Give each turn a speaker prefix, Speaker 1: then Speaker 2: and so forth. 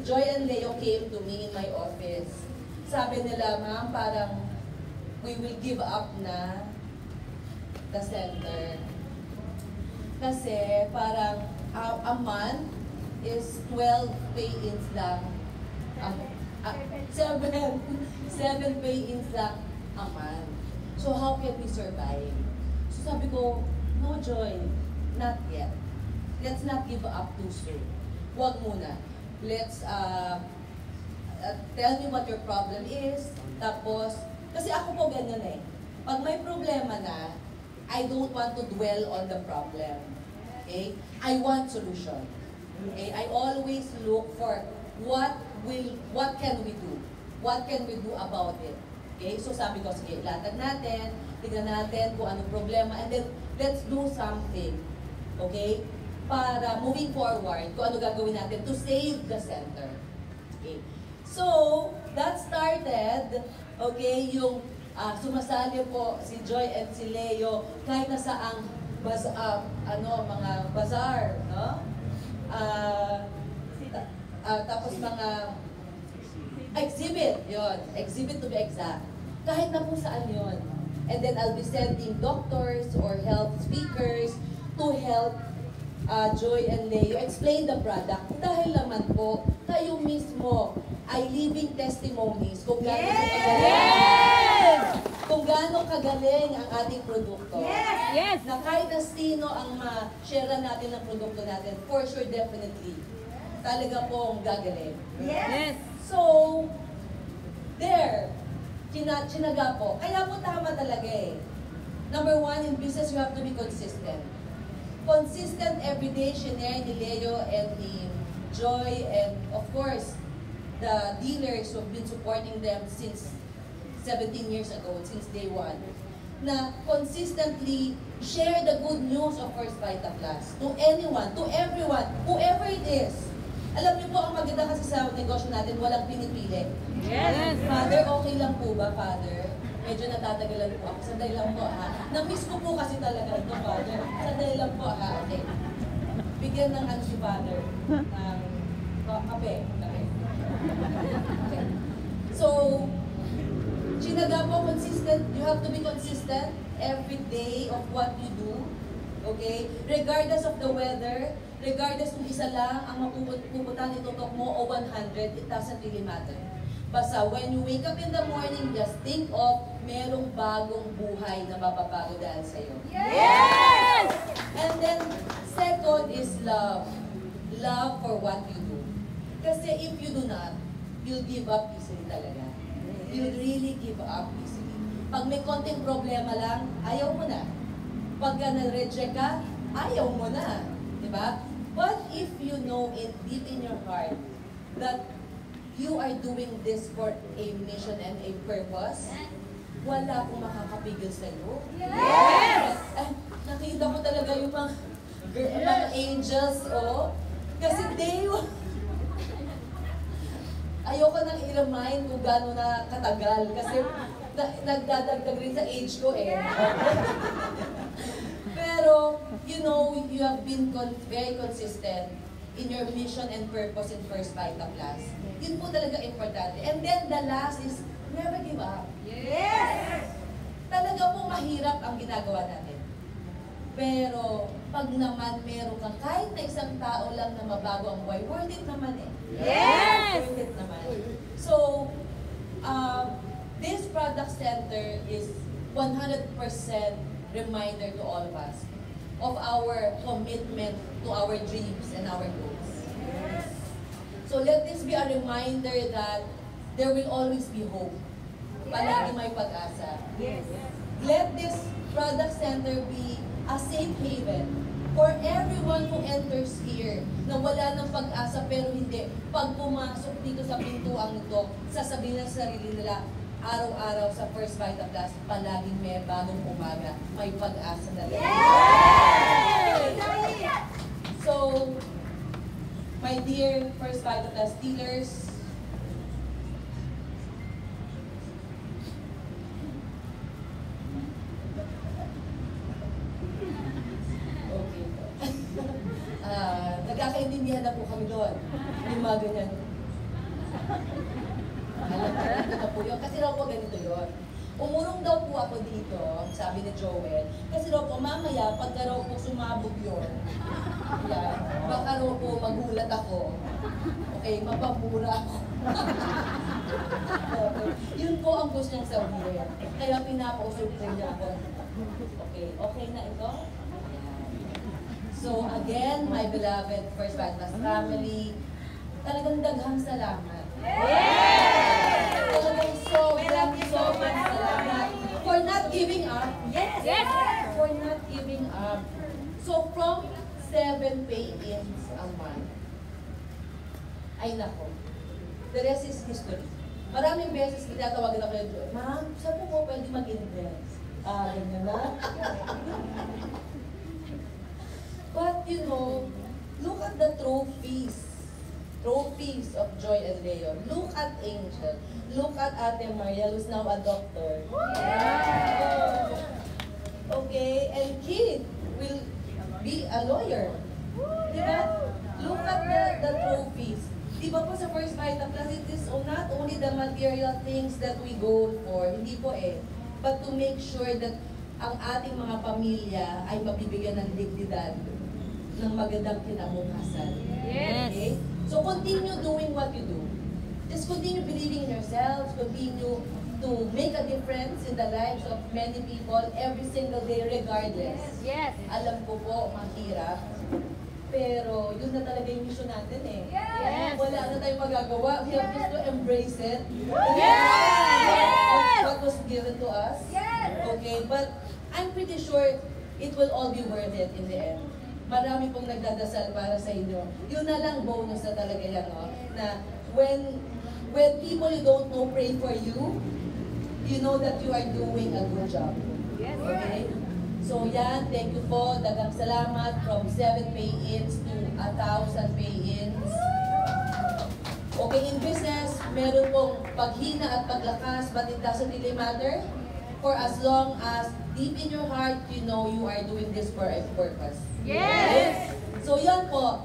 Speaker 1: Joy and Leo came to me in my office. Sabi nila, ma'am, parang we will give up na the center. Kasi parang a month is 12 pay-ins lang. Seven pay-ins lang a month. So how can we survive? So sabi ko, no Joy, not yet. Let's not give up too soon. Huwag muna. Let's tell me what your problem is. Tapos, kasi ako po ganyan eh. Pag may problema na, I don't want to dwell on the problem. Okay? I want solution. Okay? I always look for what can we do? What can we do about it? Okay? So sabi ko, sige, latag natin, tignan natin kung anong problema, and then let's do something. Okay? Para moving forward, kung ano gagawin natin to save the center. Okay. So, that started, okay, yung sumasali po si Joy and si Leo kahit na saang mga bazaar, no? Tapos mga exhibit, yon, exhibit to be exact. Kahit na po saan yon. And then I'll be sending doctors or health speakers to help Joy and Leo explain the product. Dahil naman po, kayo mismo ay living testimonies kung gaano kung gaano kagaling ang ating produkto.
Speaker 2: Yes!
Speaker 1: Na kahit na sino ang ma-share natin ng produkto natin, for sure, definitely, talaga pong gagaling.
Speaker 2: Yes!
Speaker 1: So, there, chinaga po. Kaya po tama talaga eh. Number one, in business, you have to be consistent. Consistent everyday, shinare ni Leo and ni Joy, and of course, the dealers who have been supporting them since 17 years ago, since day one, na consistently share the good news of First Vita Plus to anyone, to everyone, whoever it is. Alam niyo po, ang maganda kasi sa negosyo natin, walang pinipili.
Speaker 2: Yes!
Speaker 1: Father, okay lang po ba, Father? Medyo natatagalan po ako. Sandali lang po, ha? Na-miss ko po kasi talaga ito, Father. Sandali lang po, ha? Okay. Bigyan ng ano si Father. Ng kape. Okay. So, chinaga po, consistent. You have to be consistent every day of what you do. Okay? Regardless of the weather, regardless kung isa lang ang mapupuntahan itutok mo o 100, it doesn't really matter. Basta when you wake up in the morning, just think of merong bagong buhay na mababago dahil sa'yo.
Speaker 2: Yes!
Speaker 1: And then, second is love. Love for what you do. Kasi if you do not, you'll give up easily talaga. You'll really give up easily. Pag may konting problema lang, ayaw mo na. Pag na-reject ka, ayaw mo na. Diba? But if you know it deep in your heart that you are doing this for a mission and a purpose, wala akong makakapigil sa'yo.
Speaker 2: Yes!
Speaker 1: Nakita ko talaga yung mga angels, oh. Kasi ayoko nang i-remind kung gano'n na katagal. Kasi nagdadagdag rin sa age ko eh. Pero, you know, you have been very consistent in your mission and purpose in First Vita Plus. Yun po talaga importante. And then the last is, never give up.
Speaker 2: Yes!
Speaker 1: Talaga po mahirap ang ginagawa natin. Pero, pag naman meron kang kahit na isang tao lang na mabago ang buhay, worth it naman eh.
Speaker 2: Yes!
Speaker 1: Worth it naman. So, this product center is 100% reminder to all of us of our commitment to our dreams and our goals.
Speaker 2: Yes.
Speaker 1: So let this be a reminder that there will always be hope. Palagi may pag-asa.
Speaker 2: Yes.
Speaker 1: Let this product center be a safe haven for everyone who enters here na wala ng pag-asa pero hindi. Pag pumasok dito sa pintuang ito, sasabihin ng sarili nila, araw-araw sa First Vita Plus, palaging may bagong umaga, may pag-asa na rin.
Speaker 2: Yes!
Speaker 1: So, my dear First Vita Plus dealers, okay. Nagkakaintindihan na po kami doon. Yung mga ganyan. Alam ko, ganito na po yun. Kasi raw po ganito yun. Umurong daw po ako dito, sabi ni Joel. Kasi raw po, mamaya, pagka raw po sumabog yun, yan, baka raw po magulat ako. Okay, mapapura ako. Okay. Yun po ang gusto niyang sabihin. Kaya pinapausap niya ako. Okay, okay na ito? So again, my beloved First Baptist family, talagang daghang salamat. Talagang sobrang salamat for not giving up.
Speaker 2: Yes.
Speaker 1: For not giving up. So from 7 pay-ins a month, ay nako, the rest is history. Maraming beses tinatawagan ako yung ma'am, saan po pwede mag-invest? Ganyan na. But you know, look at the trophies of Joy and Leon. Look at Angel. Look at Ate Maria, who's now a doctor. Okay, and Kid will be a lawyer. Diba? Look at the trophies. Diba po sa First Vita Plus, it is not only the material things that we go for, hindi po but to make sure that ang ating mga pamilya ay mabibigyan ng dignidad ng magandang kinabukasan.
Speaker 2: Yes.
Speaker 1: Okay? So continue doing what you do. Just continue believing in yourselves, continue to make a difference in the lives of many people every single day regardless.
Speaker 2: Yes.
Speaker 1: Alam ko po, mahirap. Pero yun na talaga yung mission natin
Speaker 2: Yes.
Speaker 1: Wala na tayong magagawa. We have just to embrace it.
Speaker 2: Yes.
Speaker 1: What was given to us. Okay, but I'm pretty sure it will all be worth it in the end. Marami pong nagdadasal para sa inyo. Yun na lang bonus na talaga yan, no? Na when people you don't know pray for you, you know that you are doing a good job.
Speaker 2: Yes.
Speaker 1: Okay? So yan, thank you po. Dagang salamat from 7 pay-ins to 1,000 pay-ins. Okay, in business, meron pong paghina at paglakas, but it doesn't really matter. For as long as deep in your heart, you know you are doing this for a purpose.
Speaker 2: Yes.
Speaker 1: So yan po,